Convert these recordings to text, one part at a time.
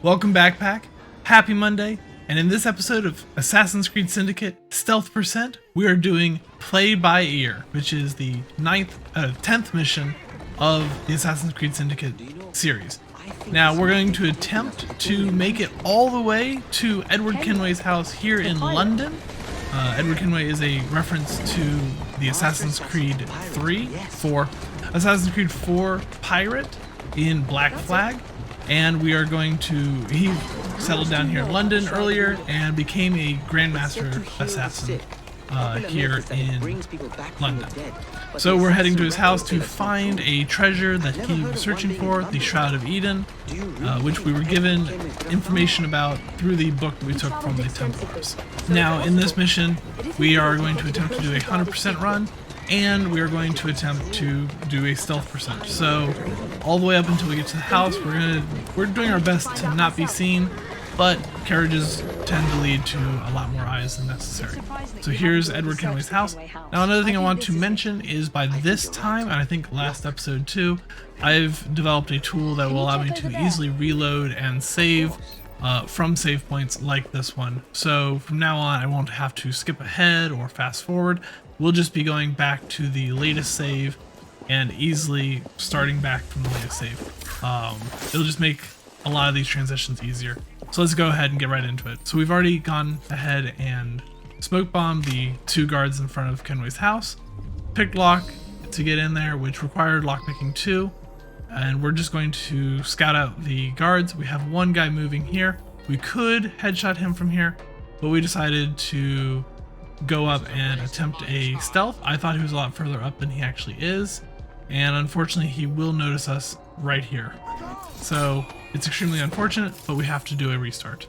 Welcome Backpack, happy Monday, and in this episode of Assassin's Creed Syndicate Stealth Percent, we are doing Play by Ear, which is the 10th mission of the Assassin's Creed Syndicate series. Now we're going to attempt to make it all the way to Edward Kenway's house here in London. Edward Kenway is a reference to the Assassin's Creed 4 pirate in Black Flag. And we are going to, he settled down here in London earlier and became a Grandmaster Assassin here in London. So we're heading to his house to find a treasure that he was searching for, the Shroud of Eden, which we were given information about through the book that we took from the Templars. Now in this mission, we are going to attempt to do a 100% run, and we are going to attempt to do a stealth percent. So all the way up until we get to the house, we're doing our best to not be seen, but carriages tend to lead to a lot more eyes than necessary. So here's Edward Kenway's house. Now another thing I want to mention is by this time, and I think last episode too, I've developed a tool that will allow me to easily reload and save from save points like this one. So from now on, I won't have to skip ahead or fast forward. We'll just be going back to the latest save and easily starting back from the latest save. It'll just make a lot of these transitions easier. So let's go ahead and get right into it. So we've already gone ahead and smoke bombed the two guards in front of Kenway's house, picked lock to get in there, which required lockpicking 2. And we're just going to scout out the guards. We have one guy moving here. We could headshot him from here, but we decided to go up and attempt a stealth. I thought he was a lot further up than he actually is, and unfortunately he will notice us right here. So it's extremely unfortunate, but we have to do a restart.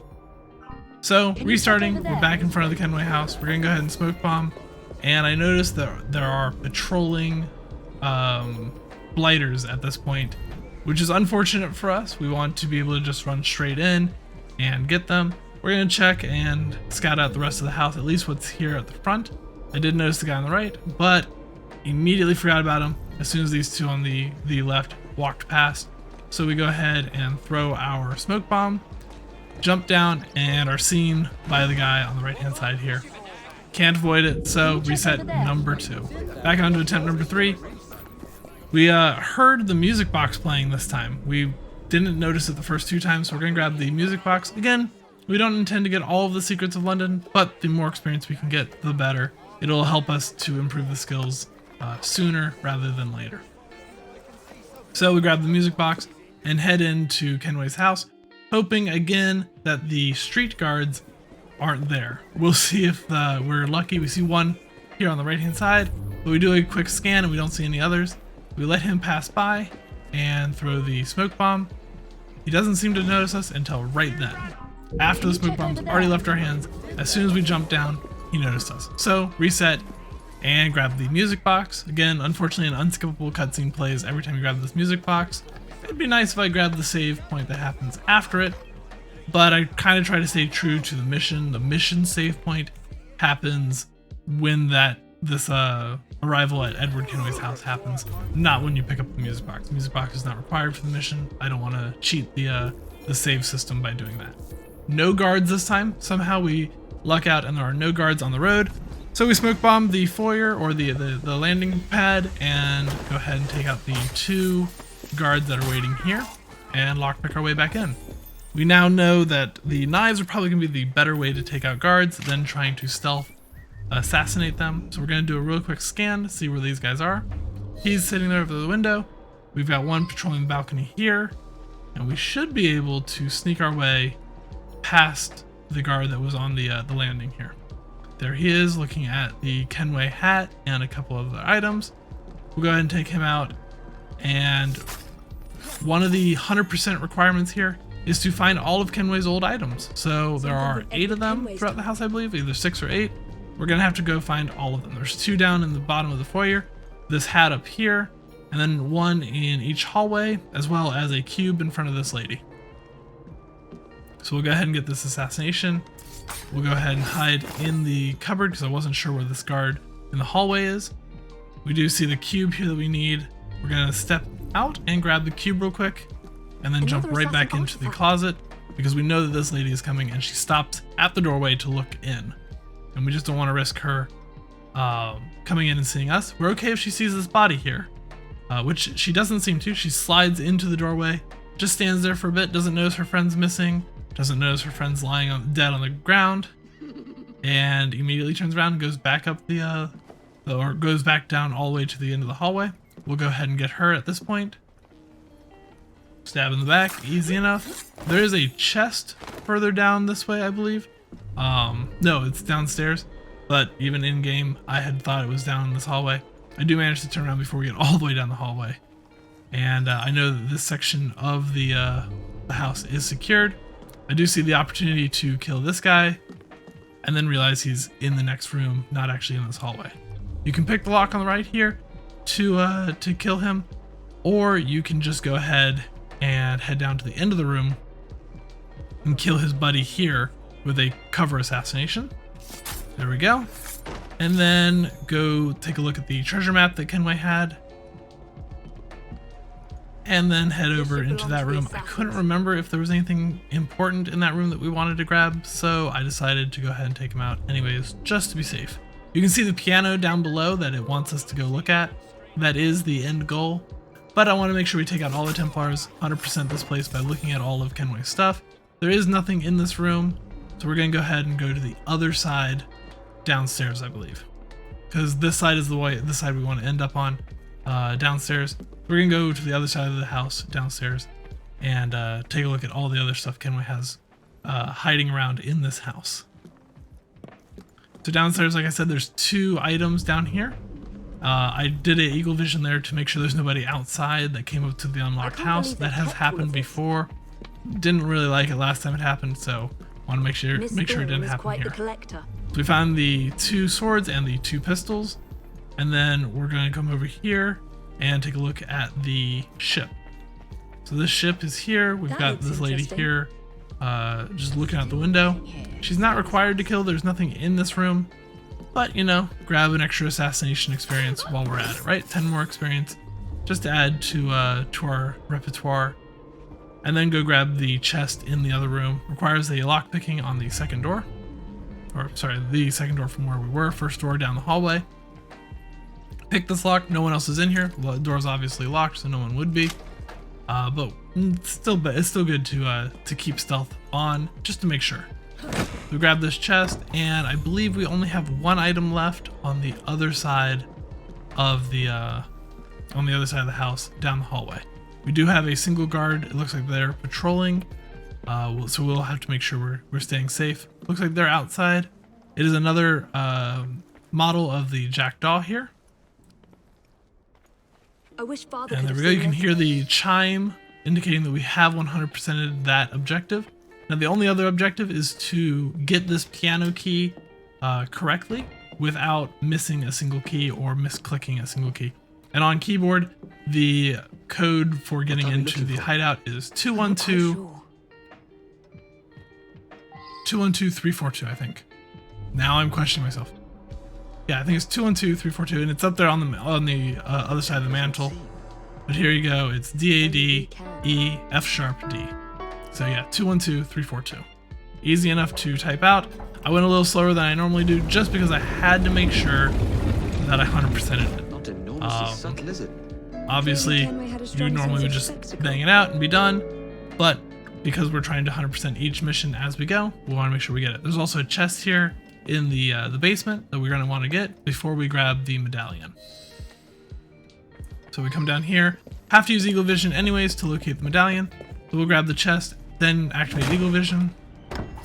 So restarting, we're back in front of the Kenway house. We're gonna go ahead and smoke bomb, and I noticed that there are patrolling blighters at this point, which is unfortunate for us. We want to be able to just run straight in and get them. We're gonna check and scout out the rest of the house, at least what's here at the front. I did notice the guy on the right, but immediately forgot about him as soon as these two on the left walked past. So we go ahead and throw our smoke bomb, jump down, and are seen by the guy on the right hand side here. Can't avoid it, so reset number 2. Back onto attempt number 3. We heard the music box playing this time. We didn't notice it the first 2 times, so we're gonna grab the music box. Again, we don't intend to get all of the secrets of London, but the more experience we can get, the better. It'll help us to improve the skills sooner rather than later. So we grab the music box and head into Kenway's house, hoping again that the street guards aren't there. We'll see if we're lucky. We see one here on the right hand side, but we do a quick scan and we don't see any others. We let him pass by and throw the smoke bomb. He doesn't seem to notice us until right then. After the smoke bomb's already left our hands, as soon as we jumped down, he noticed us. So reset and grab the music box. Again, unfortunately an unskippable cutscene plays every time you grab this music box. It'd be nice if I grabbed the save point that happens after it, but I kind of try to stay true to the mission. The mission save point happens when this arrival at Edward Kenway's house happens, not when you pick up the music box. The music box is not required for the mission. I don't want to cheat the save system by doing that. No guards this time. Somehow we luck out and there are no guards on the road. So we smoke bomb the foyer or the landing pad and go ahead and take out the 2 guards that are waiting here and lockpick our way back in. We now know that the knives are probably gonna be the better way to take out guards than trying to stealth assassinate them. So we're gonna do a real quick scan to see where these guys are. He's sitting there over the window. We've got one patrolling the balcony here, and we should be able to sneak our way past the guard that was on the landing here. There he is looking at the Kenway hat and a couple of other items. We'll go ahead and take him out, and one of the 100% requirements here is to find all of Kenway's old items. So there are 8 of them throughout the house, I believe, either 6 or 8. We're gonna have to go find all of them. There's 2 down in the bottom of the foyer, this hat up here, and then 1 in each hallway, as well as a cube in front of this lady. So we'll go ahead and get this assassination. We'll go ahead and hide in the cupboard because I wasn't sure where this guard in the hallway is. We do see the cube here that we need. We're gonna step out and grab the cube real quick, and then jump right back into the closet. because we know that this lady is coming, and she stops at the doorway to look in. And we just don't want to risk her coming in and seeing us. We're okay if she sees this body here, which she doesn't seem to. She slides into the doorway, just stands there for a bit, doesn't notice her friend's missing, doesn't notice her friend's lying dead on the ground, and immediately turns around and goes back up or goes back down all the way to the end of the hallway. We'll go ahead and get her at this point. Stab in the back, easy enough. There is a chest further down this way, I believe. No, it's downstairs, but even in game, I had thought it was down in this hallway. I do manage to turn around before we get all the way down the hallway. And I know that this section of the house is secured. I do see the opportunity to kill this guy, and then realize he's in the next room, not actually in this hallway. You can pick the lock on the right here to kill him, or you can just go ahead and head down to the end of the room and kill his buddy here with a cover assassination. There we go. And then go take a look at the treasure map that Kenway had, and then head over into that room. I couldn't remember if there was anything important in that room that we wanted to grab, so I decided to go ahead and take him out anyways, just to be safe. You can see the piano down below that it wants us to go look at. That is the end goal, but I want to make sure we take out all the Templars, 100% this place by looking at all of Kenway's stuff. There is nothing in this room, so we're going to go ahead and go to the other side downstairs, I believe, because this side is the side we want to end up on, downstairs. We're gonna go to the other side of the house downstairs and take a look at all the other stuff Kenway has hiding around in this house. So downstairs, like I said, there's 2 items down here. I did an eagle vision there to make sure there's nobody outside that came up to the unlocked house. That has happened before. Didn't really like it last time it happened, so want to make sure it didn't happen here. So we found the 2 swords and the 2 pistols, and then we're going to come over here and take a look at the ship. So this ship is here. We've got this lady here just looking out the window. She's not required to kill. There's nothing in this room, but you know, grab an extra assassination experience while we're at it, right? 10 more experience just to add to our repertoire. And then go grab the chest in the other room. Requires a lockpicking on the second door. Or sorry, the second door from where we were. First door down the hallway. Pick this lock. No one else is in here. The door's obviously locked, so no one would be. But it's still good to keep stealth on, just to make sure. We grab this chest, and I believe we only have 1 item left on the other side of the house down the hallway. We do have a single guard. It looks like they're patrolling, so we'll have to make sure we're staying safe. Looks like they're outside. It is another model of the jackdaw here. And there we go. You can hear the chime indicating that we have 100%ed that objective. Now the only other objective is to get this piano key correctly without missing a single key or misclicking a single key. And on keyboard, the code for getting into the hideout is 212342, I think. Now I'm questioning myself. Yeah, I think it's 212342, and it's up there on the other side of the mantle. But here you go. It's DAD E F sharp D. So yeah, 212342. Easy enough to type out. I went a little slower than I normally do, just because I had to make sure that I 100%ed it. Obviously, you normally would just bang it out and be done, but because we're trying to 100% each mission as we go, we want to make sure we get it. There's also a chest here in the basement that we're going to want to get before we grab the medallion. So we come down here, have to use eagle vision anyways to locate the medallion. So we'll grab the chest, then activate eagle vision,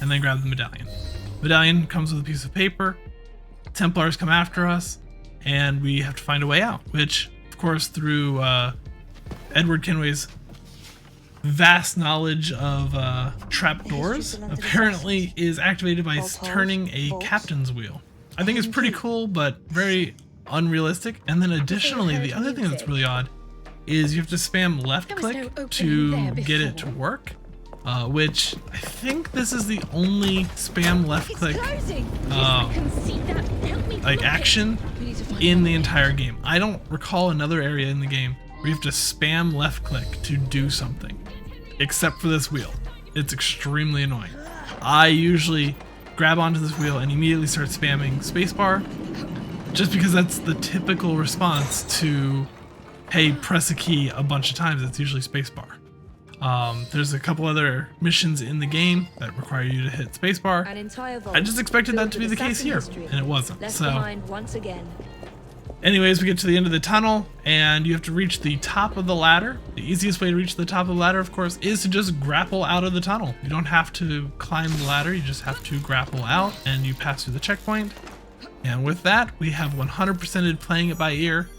and then grab the medallion. Medallion comes with a piece of paper. Templars come after us, and we have to find a way out, which, of course, through Edward Kenway's vast knowledge of trapdoors, apparently is activated by turning a captain's wheel. I think it's pretty cool, but very unrealistic. And then additionally, the other thing that's really odd is you have to spam left click to get it to work, which I think this is the only spam left click like action in the entire game. I don't recall another area in the game where you have to spam left click to do something, except for this wheel. It's extremely annoying. I usually grab onto this wheel and immediately start spamming spacebar, just because that's the typical response to, hey, press a key a bunch of times. It's usually spacebar. There's a couple other missions in the game that require you to hit spacebar. I just expected that to be the case here, and it wasn't. So, anyways, we get to the end of the tunnel, and you have to reach the top of the ladder. The easiest way to reach the top of the ladder, of course, is to just grapple out of the tunnel. You don't have to climb the ladder, you just have to grapple out, and you pass through the checkpoint. And with that, we have 100%ed playing it by ear.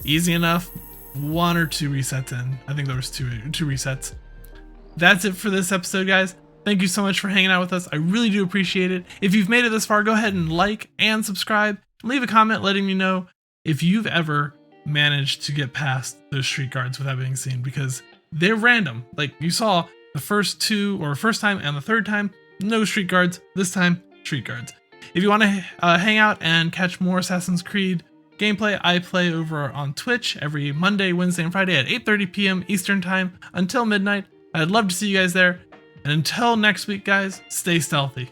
Easy enough. 1 or 2 resets in. I think there was two resets. That's it for this episode, guys. Thank you so much for hanging out with us. I really do appreciate it. If you've made it this far, go ahead and like and subscribe. Leave a comment letting me know if you've ever managed to get past those street guards without being seen, because they're random. Like you saw the first time and the third time, no street guards. This time, street guards. If you want to hang out and catch more Assassin's Creed gameplay, I play over on Twitch every Monday, Wednesday, and Friday at 8:30 p.m. Eastern Time until midnight. I'd love to see you guys there. And until next week, guys, stay stealthy.